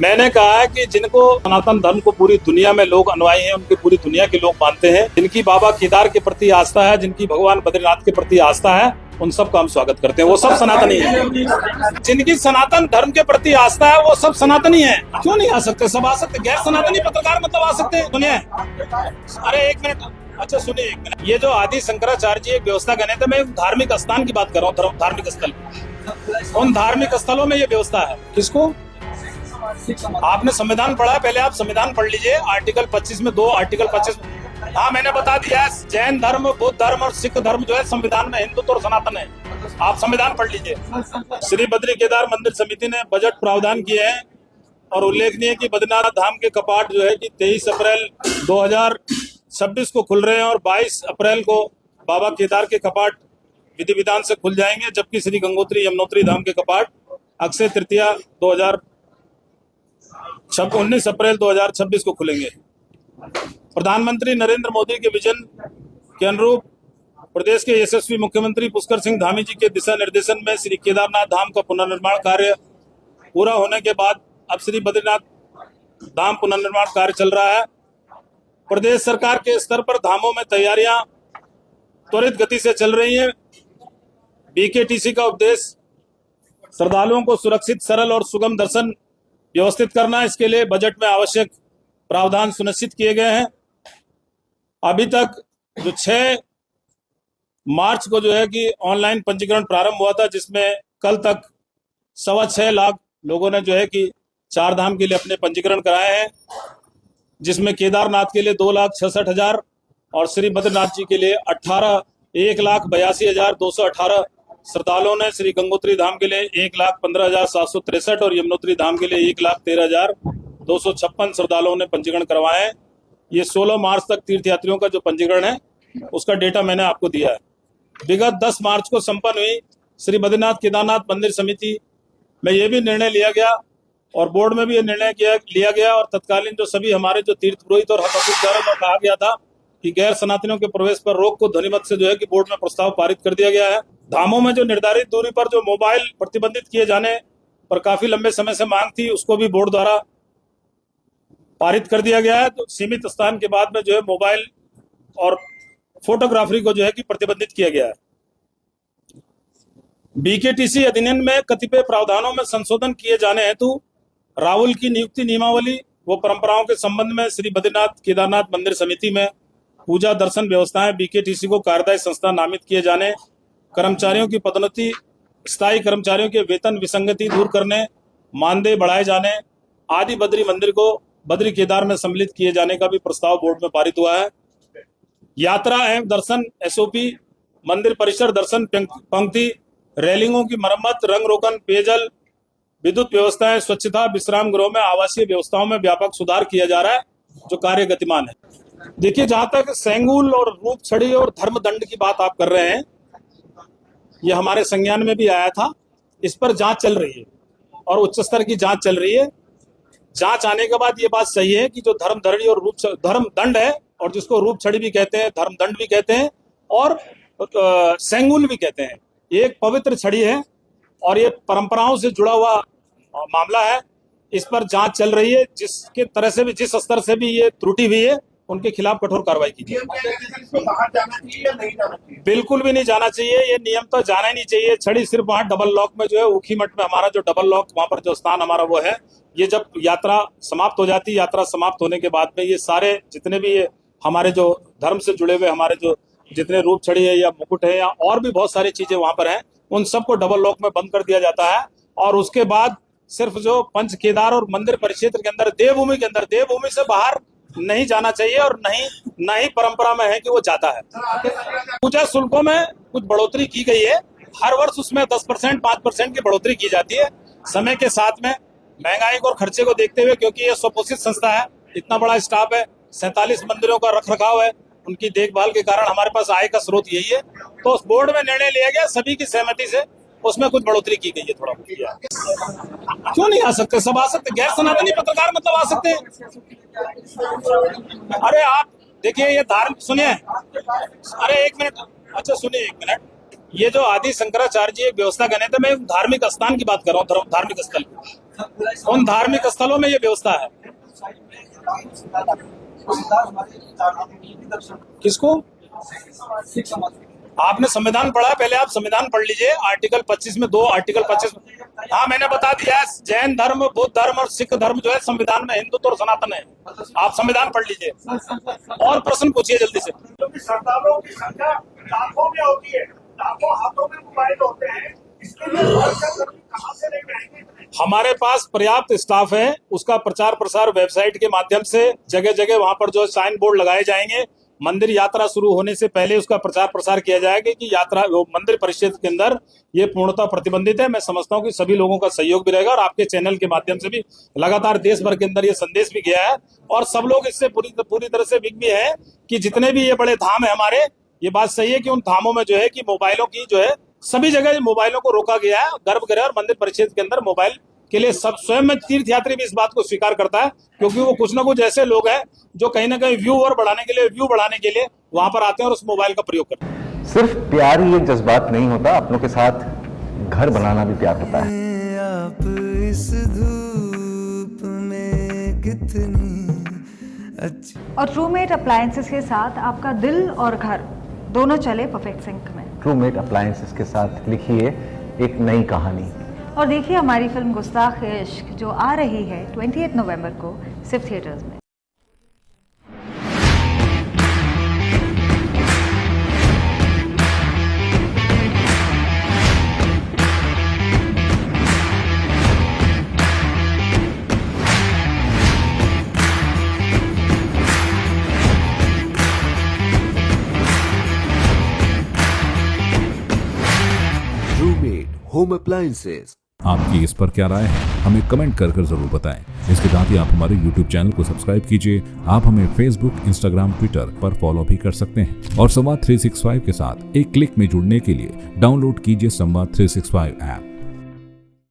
मैंने कहा है कि जिनको सनातन धर्म को पूरी दुनिया में लोग अनुयायी हैं, उनकी पूरी दुनिया के लोग मानते हैं, जिनकी बाबा केदार के प्रति आस्था है, जिनकी भगवान बद्रीनाथ के प्रति आस्था है, उन सबका हम स्वागत करते हैं। वो सब सनातनी है। जिनकी सनातन धर्म के प्रति आस्था है वो सब सनातनी है। क्यों नहीं आ सकते? सब आ सकते। गैर सनातनी पत्रकार मतलब आ सकते हैं। सुनिए, अरे एक मिनट, अच्छा सुनिए एक मिनट। ये जो आदि शंकराचार्य जी एक व्यवस्था कहने थे, मैं धार्मिक स्थान की बात कर रहा हूँ, धार्मिक स्थल। उन धार्मिक स्थलों में ये व्यवस्था है। किसको? आपने संविधान पढ़ा है? पहले आप संविधान पढ़ लीजिए। आर्टिकल 25 में आर्टिकल 25। हाँ, मैंने बता दिया। जैन धर्म, बुद्ध धर्म और सिख धर्म जो है संविधान में हिंदुत्व और सनातन है। आप संविधान पढ़ लीजिए। श्री बद्री केदार मंदिर समिति ने बजट प्रावधान किए हैं और उल्लेखनीय है कि बद्रीनाथ धाम के कपाट जो है कि 23 अप्रैल 2026 को खुल रहे हैं और 22 अप्रैल को बाबा केदार के कपाट विधि विधान से खुल जाएंगे, जबकि श्री गंगोत्री यमुनोत्री धाम के कपाट अक्षय तृतीया 19 अप्रैल 2026 को खुलेंगे। प्रधानमंत्री नरेंद्र मोदी के विजन के अनुरूप प्रदेश के यशस्वी मुख्यमंत्री पुष्कर सिंह धामी जी के दिशा निर्देशन में श्री केदारनाथ धाम का पुनर्निर्माण कार्य पूरा होने के बाद अब श्री बद्रीनाथ धाम पुनर्निर्माण कार्य चल रहा है। प्रदेश सरकार के स्तर पर धामों में तैयारियां त्वरित गति से चल रही हैं। बीकेटीसी का उद्देश्य श्रद्धालुओं को सुरक्षित, सरल और सुगम दर्शन व्यवस्थित करना। इसके लिए बजट में आवश्यक प्रावधान सुनिश्चित किए गए हैं। अभी तक जो 6 मार्च को जो है कि ऑनलाइन पंजीकरण प्रारंभ हुआ था, जिसमें कल तक 6.25 लाख लोगों ने जो है कि 4 धाम के लिए अपने पंजीकरण कराए हैं, जिसमें केदारनाथ के लिए 2,66,000 और श्री बद्रीनाथ जी के लिए 1,82,218 श्रद्धालुओं ने, श्री गंगोत्री धाम के लिए 1,15,763 और यमुनोत्री धाम के लिए 1,13,256 श्रद्धालुओं ने पंजीकरण करवाए हैं। ये 16 मार्च तक तीर्थयात्रियों का जो पंजीकरण है उसका डेटा मैंने आपको दिया है। विगत 10 मार्च को संपन्न हुई श्री बद्रीनाथ केदारनाथ मंदिर समिति में यह भी निर्णय लिया गया और बोर्ड में भी ये निर्णय लिया गया और तत्कालीन जो सभी हमारे जो तीर्थ पुरोहित और द्वारा कहा गया था कि गैर सनातनियों के प्रवेश पर रोक को ध्वनिमत से जो है कि बोर्ड में प्रस्ताव पारित कर दिया गया है। धामों में जो निर्धारित दूरी पर जो मोबाइल प्रतिबंधित किए जाने पर काफी लंबे समय से मांग थी, उसको भी बोर्ड द्वारा पारित कर दिया गया है। तो सीमित स्थान के बाद में जो है मोबाइल और फोटोग्राफी को जो है कि प्रतिबंधित किया गया है। बीकेटीसी अधिनियम में कतिपय प्रावधानों में संशोधन किए जाने हेतु राहुल की नियुक्ति नियमावली व परंपराओं के संबंध में श्री बद्रीनाथ केदारनाथ मंदिर समिति में पूजा दर्शन व्यवस्थाएं, बीकेटीसी को कार्यदायी संस्था नामित किए जाने, कर्मचारियों की पदोन्नति, स्थायी कर्मचारियों के वेतन विसंगति दूर करने, मानदेय बढ़ाए जाने आदि बद्री मंदिर को बद्री केदार में सम्मिलित किए जाने का भी प्रस्ताव बोर्ड में पारित हुआ है। यात्रा एवं दर्शन एसओपी, मंदिर परिसर दर्शन पंक्ति, रेलिंगों की मरम्मत, रंग रोगन, पेयजल, विद्युत व्यवस्थाएं, स्वच्छता, विश्राम गृहों में, आवासीय व्यवस्थाओं में व्यापक सुधार किया जा रहा है, जो कार्य गतिमान है। देखिए, जहां तक सेंगुल और रूप छड़ी और धर्म दंड की बात आप कर रहे हैं, ये हमारे संज्ञान में भी आया था। इस पर जांच चल रही है और उच्च स्तर की जांच चल रही है। जांच आने के बाद ये बात सही है कि जो धर्म धड़ी और धर्म दंड है, और जिसको रूप छड़ी भी कहते हैं, धर्म दंड भी कहते हैं और सेंगुल भी कहते हैं, एक पवित्र छड़ी है और ये परंपराओं से जुड़ा हुआ मामला है। इस पर जांच चल रही है। जिसके तरह से भी, जिस स्तर से भी ये त्रुटि हुई है, उनके खिलाफ कठोर कार्रवाई की जाए। बिल्कुल भी नहीं जाना चाहिए। ये नियम तो जाना ही नहीं चाहिए। छड़ी सिर्फ वहाँ डबल लॉक में जो है, ऊखीमठ में हमारा जो डबल लॉक, वहां पर जो स्थान हमारा वो है, ये जब यात्रा समाप्त हो जाती है, यात्रा समाप्त होने के बाद में ये सारे जितने भी ये हमारे जो धर्म से जुड़े हुए हमारे जो जितने रूप छड़ी है या मुकुट है या और भी बहुत सारी चीजें वहां पर हैं, उन सबको डबल लॉक में बंद कर दिया जाता है। और उसके बाद सिर्फ जो पंच केदार और मंदिर परिक्षेत्र के अंदर, देवभूमि के अंदर, देवभूमि से बाहर नहीं जाना चाहिए और नहीं परंपरा में है कि वो जाता है। पूजा शुल्कों में कुछ बढ़ोतरी की गई है। हर वर्ष उसमें 10%, 5% की बढ़ोतरी की जाती है। समय के साथ में महंगाई और खर्चे को देखते हुए, क्योंकि ये स्वपोषित संस्था है, इतना बड़ा स्टाफ है, 47 मंदिरों का रखरखाव है, उनकी देखभाल के कारण हमारे पास आय का स्रोत यही है। तो उस बोर्ड में निर्णय लिया गया, सभी की सहमति से उसमें कुछ बढ़ोतरी की गई है, थोड़ा बहुत किया। क्यों नहीं आ सकते? सब आ सकते। गैर सनातनी पत्रकार मतलब आ सकते हैं। अरे आप देखिए, ये धार्मिक, सुनिए, अरे एक मिनट, अच्छा सुनिए एक मिनट। ये जो आदि शंकराचार्य जी एक व्यवस्था कहने थे, मैं धार्मिक स्थान की बात कर रहा हूँ, धार्मिक स्थल। उन धार्मिक स्थलों में ये व्यवस्था है। किसको? आपने संविधान पढ़ा? पहले आप संविधान पढ़ लीजिए। आर्टिकल 25 में आर्टिकल 25 हाँ मैंने बता दिया है। जैन धर्म, बुद्ध धर्म और सिख धर्म जो है संविधान में हिंदुत्व और सनातन है। आप संविधान पढ़ लीजिए और प्रश्न पूछिए जल्दी से। क्योंकि श्रद्धालुओं की संख्या लाखों में होती है, लाखों हाथों में मोबाइल होते हैं, इसके लिए कहां से लेकर आएंगे? हमारे पास पर्याप्त स्टाफ है। उसका प्रचार प्रसार वेबसाइट के माध्यम से जगह जगह वहां पर जो साइन बोर्ड लगाए जाएंगे। मंदिर यात्रा शुरू होने से पहले उसका प्रचार प्रसार किया जाएगा कि यात्रा मंदिर परिषद के अंदर ये पूर्णतः प्रतिबंधित है। मैं समझता हूं कि सभी लोगों का सहयोग भी रहेगा और आपके चैनल के माध्यम से भी लगातार देश भर के अंदर ये संदेश भी गया है और सब लोग इससे पूरी तरह से विज्ञ है कि जितने भी ये बड़े धाम है हमारे, ये बात सही है कि उन धामों में जो है कि मोबाइलों की जो है सभी जगह मोबाइलों को रोका गया है। गर्भगृह और मंदिर परिषद के अंदर मोबाइल के लिए सब स्वयं में तीर्थयात्री भी इस बात को स्वीकार करता है, क्योंकि वो कुछ ना कुछ ऐसे लोग हैं जो कहीं ना कहीं व्यू बढ़ाने के लिए वहां पर आते हैं और उस मोबाइल का प्रयोग करते हैं। सिर्फ प्यार ही एक जज्बात नहीं होता, अपनों के साथ घर बनाना भी प्यार होता है। आप इस धूप में कितनी अच्छी। और ट्रूमेट अप्लायंसेस के साथ आपका दिल और घर दोनों चले परफेक्ट सिंक में। ट्रूमेट अप्लायंसेस के साथ लिखिए एक नई कहानी और देखिए हमारी फिल्म गुस्ताख-ए-इश्क जो आ रही है 28 नवंबर को सिर्फ थिएटर्स में। ट्रूमेट होम अप्लायंसेस। आपकी इस पर क्या राय है, हमें कमेंट कर जरूर बताएं। इसके साथ ही आप हमारे YouTube चैनल को सब्सक्राइब कीजिए। आप हमें Facebook, Instagram, Twitter पर फॉलो भी कर सकते हैं और संवाद 365 के साथ एक क्लिक में जुड़ने के लिए डाउनलोड कीजिए संवाद 365 ऐप।